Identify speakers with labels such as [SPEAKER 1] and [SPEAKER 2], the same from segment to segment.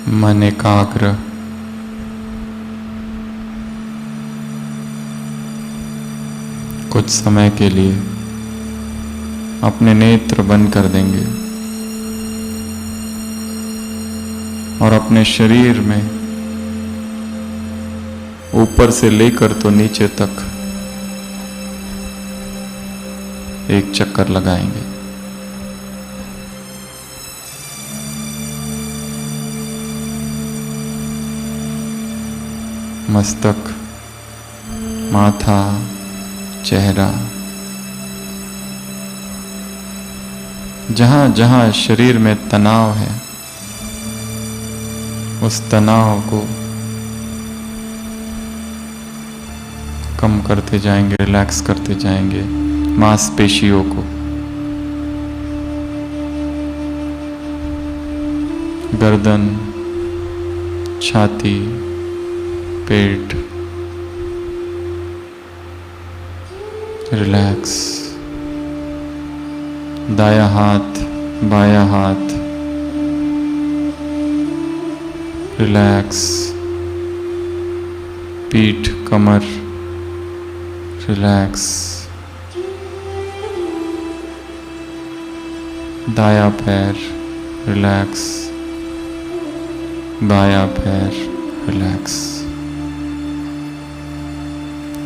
[SPEAKER 1] मन एकाग्र, कुछ समय के लिए अपने नेत्र बंद कर देंगे और अपने शरीर में ऊपर से लेकर तो नीचे तक एक चक्कर लगाएंगे। मस्तक, माथा, चेहरा, जहां जहां शरीर में तनाव है उस तनाव को कम करते जाएंगे, रिलैक्स करते जाएंगे। मांसपेशियों को, गर्दन, छाती, पेट, रिलैक्स। दायां हाथ, बायां हाथ, रिलैक्स। पीठ, कमर, रिलैक्स। दायां पैर, रिलैक्स। बायां पैर, रिलैक्स।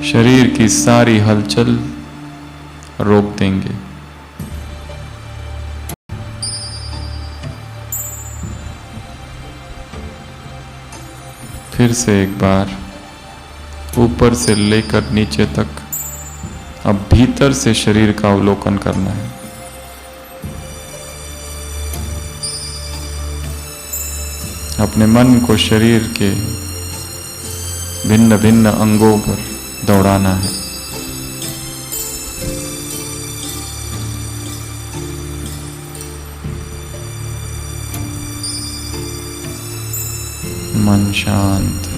[SPEAKER 1] शरीर की सारी हलचल रोक देंगे। फिर से एक बार ऊपर से लेकर नीचे तक अब भीतर से शरीर का अवलोकन करना है। अपने मन को शरीर के भिन्न भिन्न अंगों पर दौड़ाना है। मन शांत,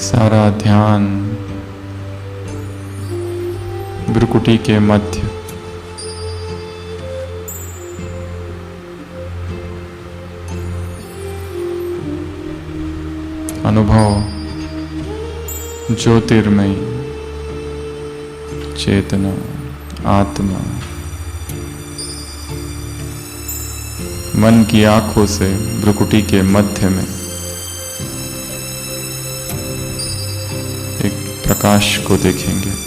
[SPEAKER 1] सारा ध्यान भ्रुकुटी के मध्य, अनुभव ज्योतिर्मयी चेतना, आत्मा, मन की आंखों से भ्रुकुटी के मध्य में एक प्रकाश को देखेंगे।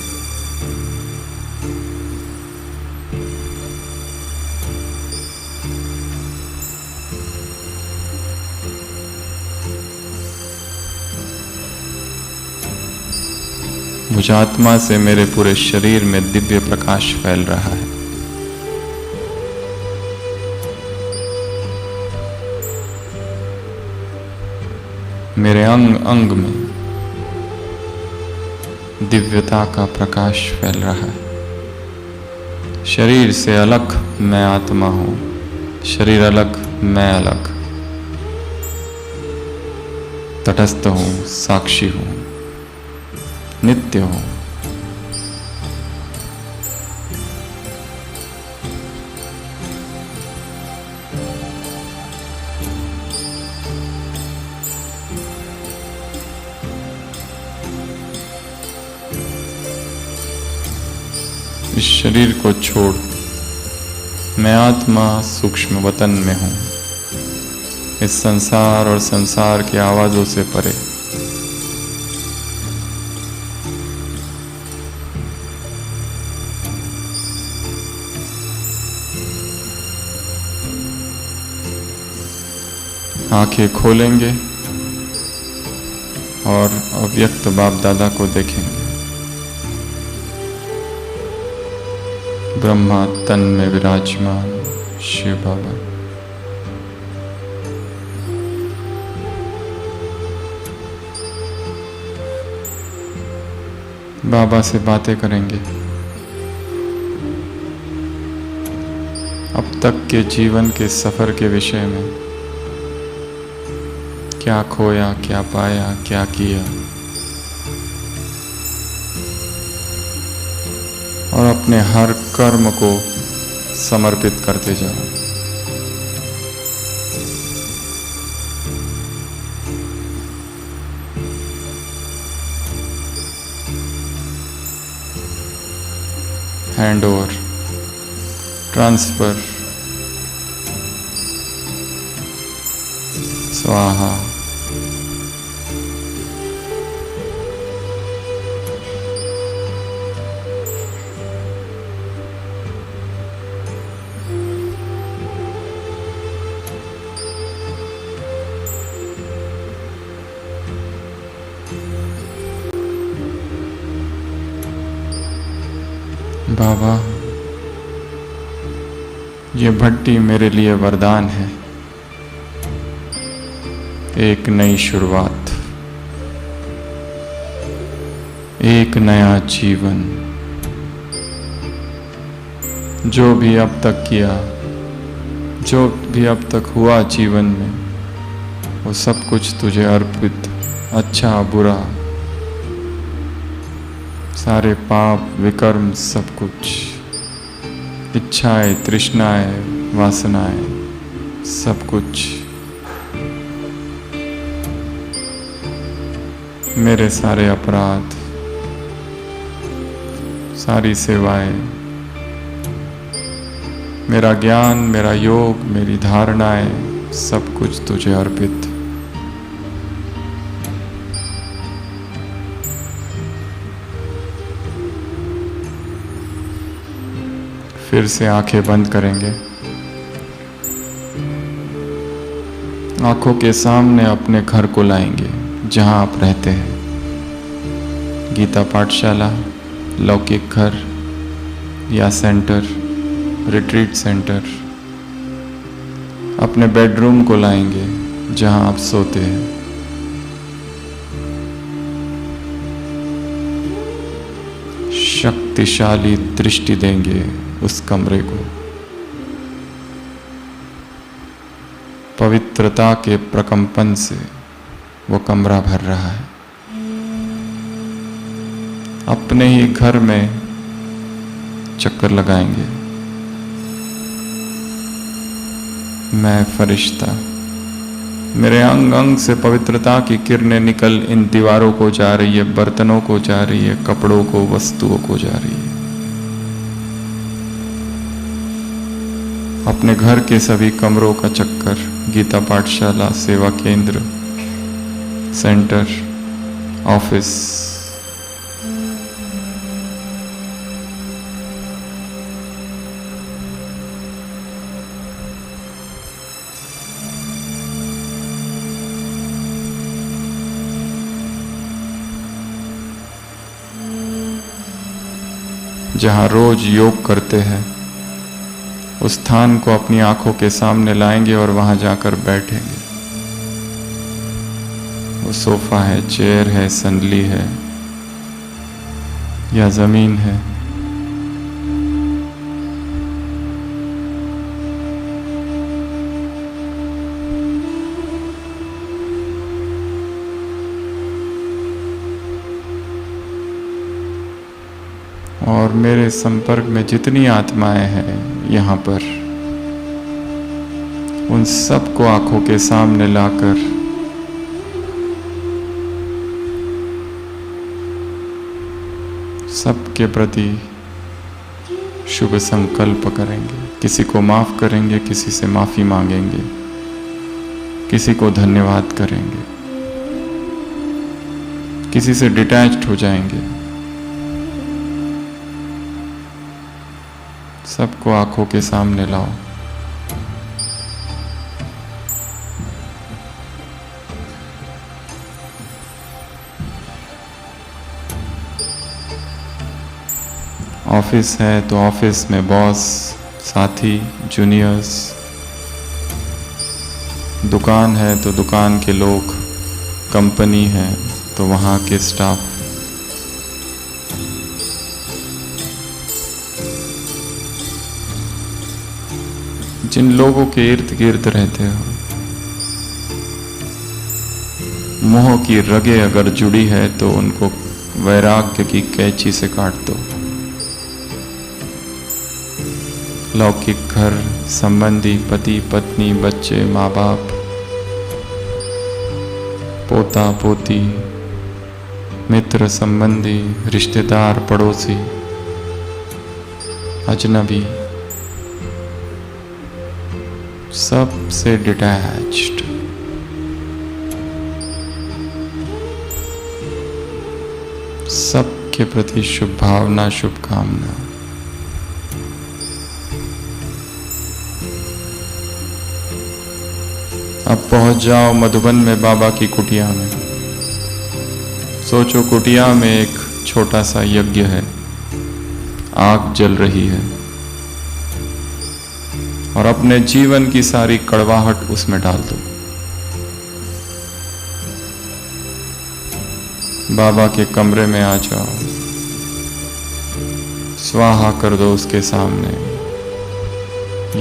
[SPEAKER 1] मुझ आत्मा से मेरे पूरे शरीर में दिव्य प्रकाश फैल रहा है। मेरे अंग अंग में दिव्यता का प्रकाश फैल रहा है। शरीर से अलग मैं आत्मा हूं, शरीर अलग मैं अलग, तटस्थ हूं, साक्षी हूं, नित्य हूं। इस शरीर को छोड़ मैं आत्मा सूक्ष्म वतन में हूं, इस संसार और संसार की आवाजों से परे। आंखें खोलेंगे और अव्यक्त बाप दादा को देखेंगे। ब्रह्मा तन में विराजमान शिव बाबा, बाबा से बातें करेंगे। अब तक के जीवन के सफर के विषय में क्या खोया, क्या पाया, क्या किया, और अपने हर कर्म को समर्पित करते जाओ। हैंड ओवर, ट्रांसफर, स्वाहा। बाबा, ये भट्टी मेरे लिए वरदान है, एक नई शुरुआत, एक नया जीवन। जो भी अब तक किया, जो भी अब तक हुआ जीवन में, वो सब कुछ तुझे अर्पित। अच्छा बुरा, सारे पाप विकर्म, सब कुछ, इच्छाएं, तृष्णाएं, वासनाएं, सब कुछ मेरे सारे अपराध, सारी सेवाएं, मेरा ज्ञान, मेरा योग, मेरी धारणाएं, सब कुछ तुझे अर्पित। फिर से आंखें बंद करेंगे। आंखों के सामने अपने घर को लाएंगे जहां आप रहते हैं। गीता पाठशाला, लौकिक घर या सेंटर, रिट्रीट सेंटर। अपने बेडरूम को लाएंगे जहां आप सोते हैं। शक्तिशाली दृष्टि देंगे उस कमरे को। पवित्रता के प्रकंपन से वो कमरा भर रहा है। अपने ही घर में चक्कर लगाएंगे। मैं फरिश्ता, मेरे अंग अंग से पवित्रता की किरणें निकल इन दीवारों को जा रही है, बर्तनों को जा रही है, कपड़ों को, वस्तुओं को जा रही है। अपने घर के सभी कमरों का चक्कर, गीता पाठशाला, सेवा केंद्र, सेंटर, ऑफिस, जहां रोज योग करते हैं, उस स्थान को अपनी आंखों के सामने लाएंगे और वहां जाकर बैठेंगे। वो सोफा है, चेयर है, संदली है या जमीन है। और मेरे संपर्क में जितनी आत्माएं हैं यहाँ पर, उन सबको आंखों के सामने लाकर सबके प्रति शुभ संकल्प करेंगे। किसी को माफ करेंगे, किसी से माफी मांगेंगे, किसी को धन्यवाद करेंगे, किसी से डिटैच्ड हो जाएंगे। सबको आंखों के सामने लाओ। ऑफिस है तो ऑफिस में बॉस, साथी, जूनियर्स। दुकान है तो दुकान के लोग, कंपनी है तो वहाँ के स्टाफ। जिन लोगों के इर्द गिर्द रहते हो, मोह की रगे अगर जुड़ी है तो उनको वैराग्य की कैंची से काट दो। लौकिक घर, संबंधी, पति पत्नी, बच्चे, माँ बाप, पोता पोती, मित्र संबंधी, रिश्तेदार, पड़ोसी, अजनबी, सबसे डिटैच्ड। सबके प्रति शुभ भावना, शुभकामना। अब पहुंच जाओ मधुबन में बाबा की कुटिया में। सोचो कुटिया में एक छोटा सा यज्ञ है, आग जल रही है और अपने जीवन की सारी कड़वाहट उसमें डाल दो। बाबा के कमरे में आ जाओ, स्वाहा कर दो उसके सामने।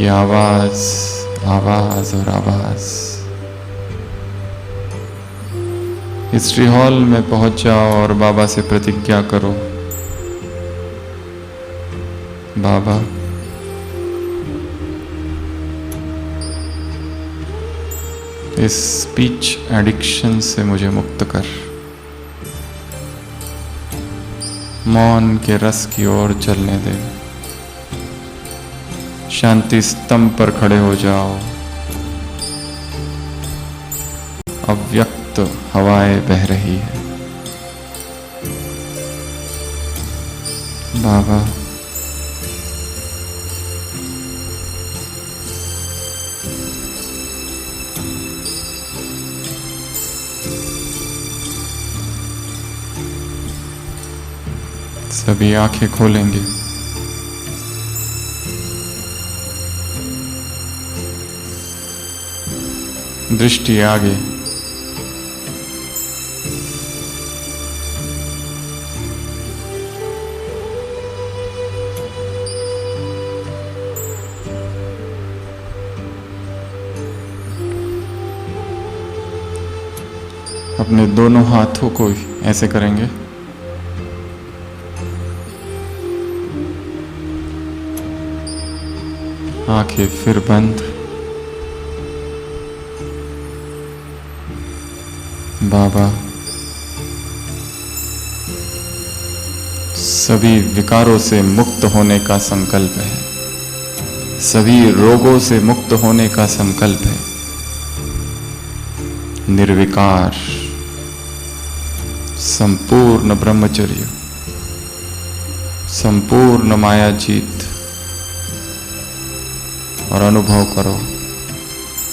[SPEAKER 1] ये आवाज, आवाज और आवाज। हिस्ट्री हॉल में पहुंच जाओ और बाबा से प्रतिज्ञा करो, बाबा इस स्पीच एडिक्शन से मुझे मुक्त कर। मौन के रस की ओर चलने दे। शांति स्तंभ पर खड़े हो जाओ। अव्यक्त हवाएं बह रही है। बाबा सभी आंखें खोलेंगे। दृष्टि आगे। अपने दोनों हाथों को ऐसे करेंगे। आंखें फिर बंद। बाबा सभी विकारों से मुक्त होने का संकल्प है। सभी रोगों से मुक्त होने का संकल्प है। निर्विकार, संपूर्ण ब्रह्मचर्य, संपूर्ण माया जीत। और अनुभव करो,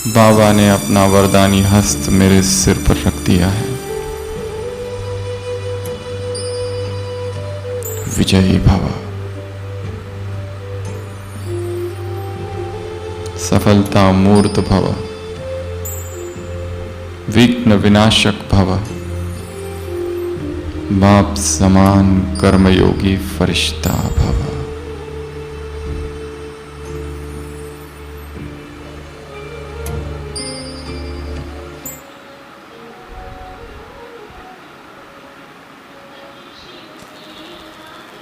[SPEAKER 1] बाबा ने अपना वरदानी हस्त मेरे सिर पर रख दिया है। विजयी भव। सफलता मूर्त भव। विघ्न विनाशक भव। बाप समान कर्मयोगी फरिश्ता भव।